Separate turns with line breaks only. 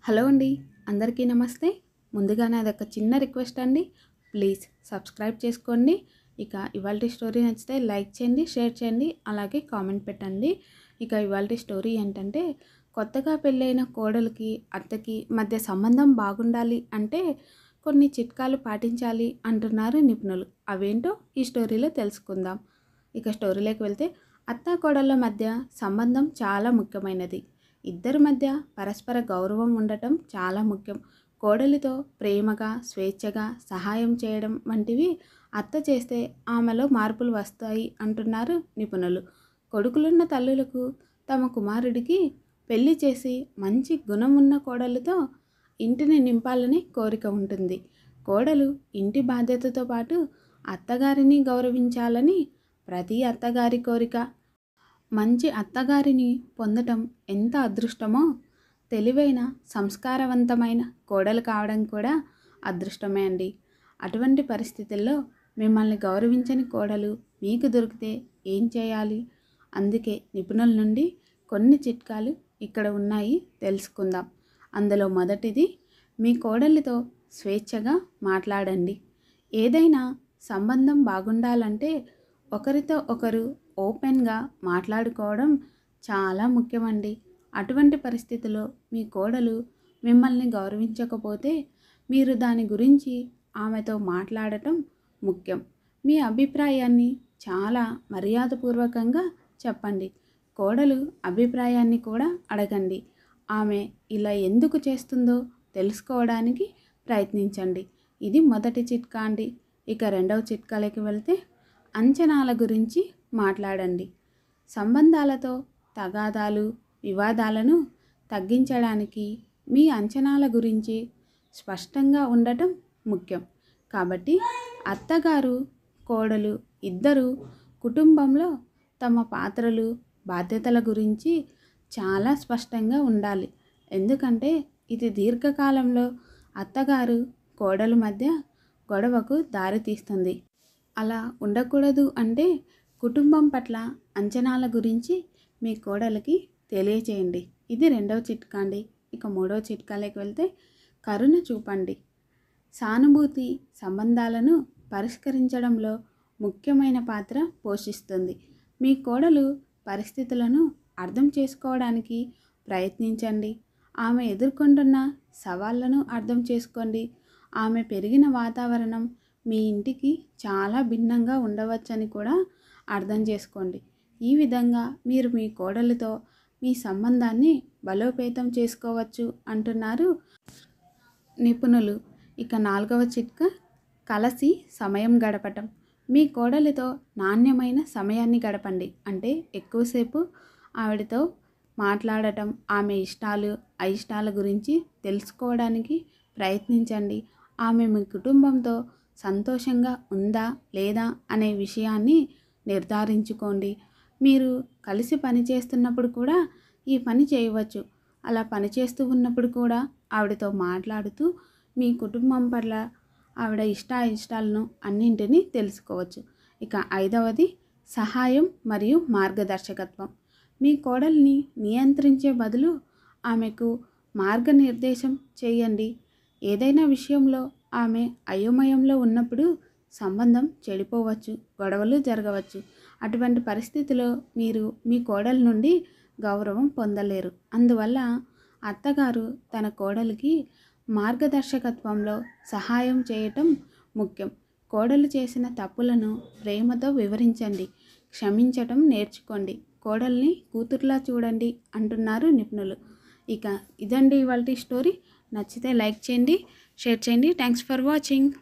Hello అండి, అందరికీ నమస్తే. ముందుగా నాదొక చిన్న రిక్వెస్ట్ అండి, ప్లీజ్ సబ్స్క్రైబ్ చేసుకోండి. ఇక ఇవాల్టి స్టోరీ నచ్చితే లైక్ చేయండి, షేర్ చేయండి, అలాగే కామెంట్ పెట్టండి. ఇక ఇవాల్టి స్టోరీ ఏంటంటే, కొత్తగా పెళ్ళైన కోడలికి అత్తకి మధ్య సంబంధం బాగుండాలి అంటే కొన్ని చిట్కాలు పాటించాలి అంటున్నారు నిపుణులు. అవేంటో ఈ స్టోరీలో తెలుసుకుందాం. ఇక స్టోరీలోకి వెళ్తే, అత్త కోడళ్ళ మధ్య సంబంధం చాలా ముఖ్యమైనది. ఇద్దరి మధ్య పరస్పర గౌరవం ఉండటం చాలా ముఖ్యం. కోడలితో ప్రేమగా, స్వేచ్ఛగా సహాయం చేయడం వంటివి అత్త చేస్తే ఆమెలో మార్పులు వస్తాయి అంటున్నారు నిపుణులు. కొడుకులున్న తల్లులకు తమ కుమారుడికి పెళ్లి చేసి మంచి గుణం ఉన్న కోడలితో ఇంటిని నింపాలని కోరిక ఉంటుంది. కోడలు ఇంటి బాధ్యతతో పాటు అత్తగారిని గౌరవించాలని ప్రతి అత్తగారి కోరిక. మంచి అత్తగారిని పొందటం ఎంత అదృష్టమో, తెలివైన సంస్కారవంతమైన కోడలు కావడం కూడా అదృష్టమే అండి. అటువంటి పరిస్థితుల్లో మిమ్మల్ని గౌరవించని కోడలు మీకు దొరికితే ఏం చేయాలి? అందుకే నిపుణుల నుండి కొన్ని చిట్కాలు ఇక్కడ ఉన్నాయి, తెలుసుకుందాం. అందులో మొదటిది, మీ కోడలితో స్వేచ్ఛగా మాట్లాడండి. ఏదైనా సంబంధం బాగుండాలంటే ఒకరితో ఒకరు ఓపెన్గా మాట్లాడుకోవడం చాలా ముఖ్యమండి. అటువంటి పరిస్థితిలో మీ కోడలు మిమ్మల్ని గౌరవించకపోతే మీరు దాని గురించి ఆమెతో మాట్లాడటం ముఖ్యం. మీ అభిప్రాయాన్ని చాలా మర్యాదపూర్వకంగా చెప్పండి. కోడలు అభిప్రాయాన్ని కూడా అడగండి. ఆమె ఇలా ఎందుకు చేస్తుందో తెలుసుకోవడానికి ప్రయత్నించండి. ఇది మొదటి చిట్కా అండి. ఇక రెండవ చిట్కాలోకి వెళ్తే, అంచనాల గురించి మాట్లాడండి. సంబంధాలతో తగాదాలు, వివాదాలను తగ్గించడానికి మీ అంచనాల గురించి స్పష్టంగా ఉండటం ముఖ్యం. కాబట్టి అత్తగారు, కోడలు ఇద్దరు కుటుంబంలో తమ పాత్రలు, బాధ్యతల గురించి చాలా స్పష్టంగా ఉండాలి. ఎందుకంటే ఇది దీర్ఘకాలంలో అత్తగారు, కోడలు మధ్య గొడవకు దారితీస్తుంది. అలా ఉండకూడదు అంటే కుటుంబం పట్ల అంచనాల గురించి మీ కోడలికి తెలియచేయండి. ఇది రెండవ చిట్కా అండి. ఇక మూడవ చిట్కాలోకి వెళ్తే, కరుణ చూపండి. సానుభూతి సంబంధాలను పరిష్కరించడంలో ముఖ్యమైన పాత్ర పోషిస్తుంది. మీ కోడలు పరిస్థితులను అర్థం చేసుకోవడానికి ప్రయత్నించండి. ఆమె ఎదుర్కొంటున్న సవాళ్లను అర్థం చేసుకోండి. ఆమె పెరిగిన వాతావరణం మీ ఇంటికి చాలా భిన్నంగా ఉండవచ్చని కూడా అర్థం చేసుకోండి. ఈ విధంగా మీరు మీ కోడలితో మీ సంబంధాన్ని బలోపేతం చేసుకోవచ్చు అంటున్నారు నిపుణులు. ఇక నాలుగవ చిట్కా, కలిసి సమయం గడపటం. మీ కోడలితో నాణ్యమైన సమయాన్ని గడపండి. అంటే ఎక్కువసేపు ఆవిడతో మాట్లాడటం, ఆమె ఇష్టాలు, అయిష్టాల గురించి తెలుసుకోవడానికి ప్రయత్నించండి. ఆమె మీ కుటుంబంతో సంతోషంగా ఉందా లేదా అనే విషయాన్ని నిర్ధారించుకోండి. మీరు కలిసి పని చేస్తున్నప్పుడు కూడా ఈ పని చేయవచ్చు. అలా పనిచేస్తూ ఉన్నప్పుడు కూడా ఆవిడతో మాట్లాడుతూ మీ కుటుంబం పట్ల ఆవిడ ఇష్టాలను అన్నింటినీ తెలుసుకోవచ్చు. ఇక ఐదవది, సహాయం మరియు మార్గదర్శకత్వం. మీ కోడల్ని నియంత్రించే బదులు ఆమెకు మార్గనిర్దేశం చేయండి. ఏదైనా విషయంలో ఆమె అయోమయంలో ఉన్నప్పుడు సంబంధం చెడిపోవచ్చు, గొడవలు జరగవచ్చు. అటువంటి పరిస్థితిలో మీరు మీ కోడలి నుండి గౌరవం పొందలేరు. అందువల్ల అత్తగారు తన కోడలికి మార్గదర్శకత్వంలో సహాయం చేయటం ముఖ్యం. కోడలు చేసిన తప్పులను ప్రేమతో వివరించండి. క్షమించటం నేర్చుకోండి. కోడల్ని కూతుర్లా చూడండి అంటున్నారు నిపుణులు. ఇక ఇదండి ఇవాల్టి స్టోరీ. నచ్చితే లైక్ చేయండి, షేర్ చేయండి. Thanks for watching.